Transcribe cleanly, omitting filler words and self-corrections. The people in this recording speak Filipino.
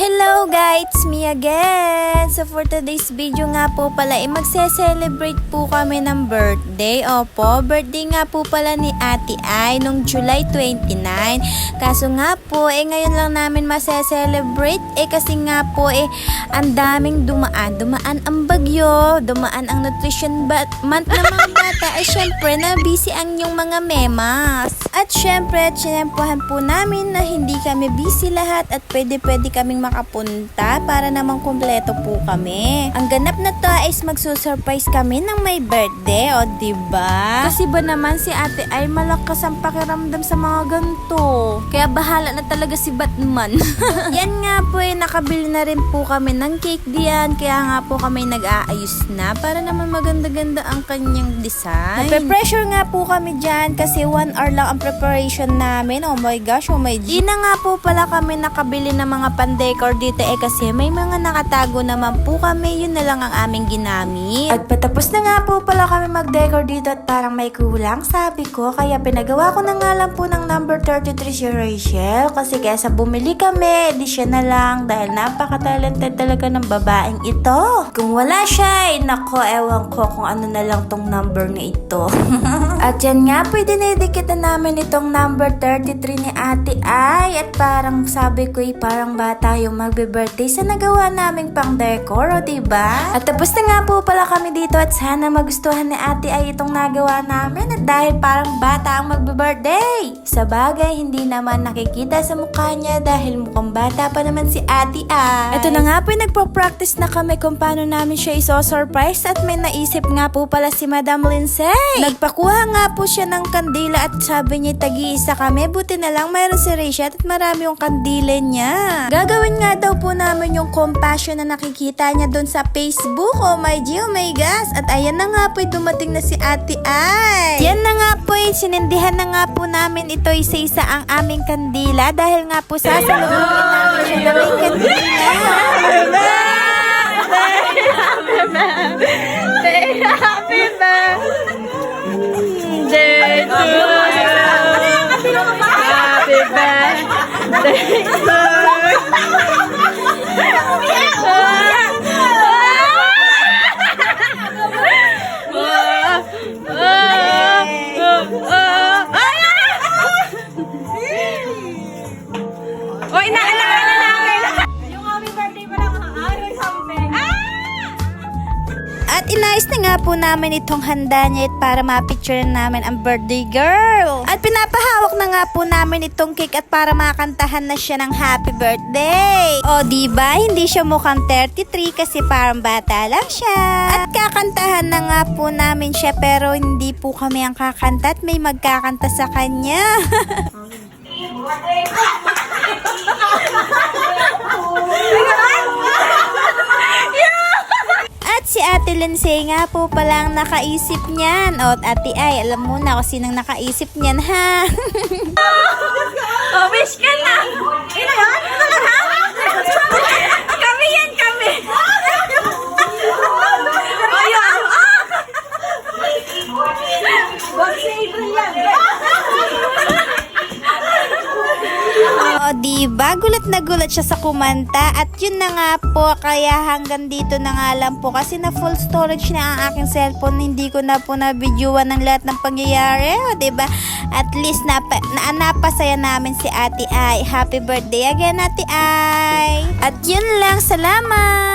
Hello guys, it's me again. So for today's video nga po pala, magse-celebrate po kami ng birthday. Opo, birthday nga po pala ni Ate Ai nung July 29. Kaso nga po, ngayon lang namin masese-celebrate. Kasi nga po, ang daming dumaan. Dumaan ang bagyo, dumaan ang nutrition month ng mga bata. Syempre, na busy ang yung mga memas. At syempre, sinempohan po namin na hindi kami busy lahat at pwede kaming makapunta para namang kumpleto po kami. Ang ganap na to is magsusurprise kami ng may birthday, o diba? Kasi ba naman si Ate ay malakas ang pakiramdam sa mga ganito. Kaya bahala na talaga si Batman. Yan nga po nakabili na rin po kami ng cake diyan. Kaya nga po kami nag-aayos na para naman maganda-ganda ang kanyang design. Nagpe-pressure nga po kami dyan kasi 1 hour lang ang preparation namin. Oh my gosh, oh my G. Di na nga po pala kami nakabili ng mga pandecor dito kasi may mga nakatago naman po kami. Yun na lang ang aming ginamit. At patapos na nga po pala kami mag-decor dito at parang may kulang, sabi ko. Kaya pinagawa ko na nga lang po ng number 33 si Rachel. Kasi kesa bumili kami, di siya na lang dahil napaka-talented talaga ng babaeng ito. Kung wala siya, nako, ewan ko kung ano na lang tong number na ito. At yan nga po, dinidikit na namin itong number 33 ni Ate Ai. At parang sabi ko, parang bata yung magbe-birthday sa nagawa naming pang decor, o diba? At tapos na nga po pala kami dito at sana magustuhan ni Ate Ai itong nagawa namin. At dahil parang bata ang magbe-birthday. Sa bagay, hindi naman nakikita sa mukha niya dahil mukhang bata pa naman si Ate Ai. Ito na nga po, nagpo-practice na kami kung paano namin siya iso-surprise at may naisip nga po pala si Madam Lindsay. Nagpakuha nga po siya ng kandila at sabi niya tagi-isa kami. Buti na lang mayroon si Rachel at marami yung kandila niya. Gagawin nga daw po namin yung compassion na nakikita niya doon sa Facebook. Oh my G, oh my gosh. At ayan na nga po, dumating na si Ate Ai. Yan na nga po, sinindihan na nga po namin ito isa-isa ang aming kandila dahil nga po sasalubungin namin siya na may kandila. Happy birthday to you. Happy birthday to At inayos na nga po namin itong handa niya para ma-picture namin ang birthday girl. At pinapahawak na nga po namin itong cake at para makantahan na siya ng happy birthday. O diba, hindi siya mukhang 33 kasi parang bata lang siya. At kakantahan na nga po namin siya pero hindi po kami ang kakanta at may magkakanta sa kanya. At si Ate Lindsay nga po palang nakaisip niyan. O Ate Ai, alam mo na kung sinong nakaisip niyan, ha? Oh, wish ka na! Ilan? Kami yan, kami! Ayun! Wag si April yan! O diba, gulat na gulat siya sa kumanta. At yun na nga po, kaya hanggang dito na nga lang po kasi na full storage na ang aking cellphone. Hindi ko na po na-videoan ng lahat ng pangyayari, o diba? At least napasaya namin si Ate Ai. Happy birthday again, Ate Ai! At yun lang, salamat!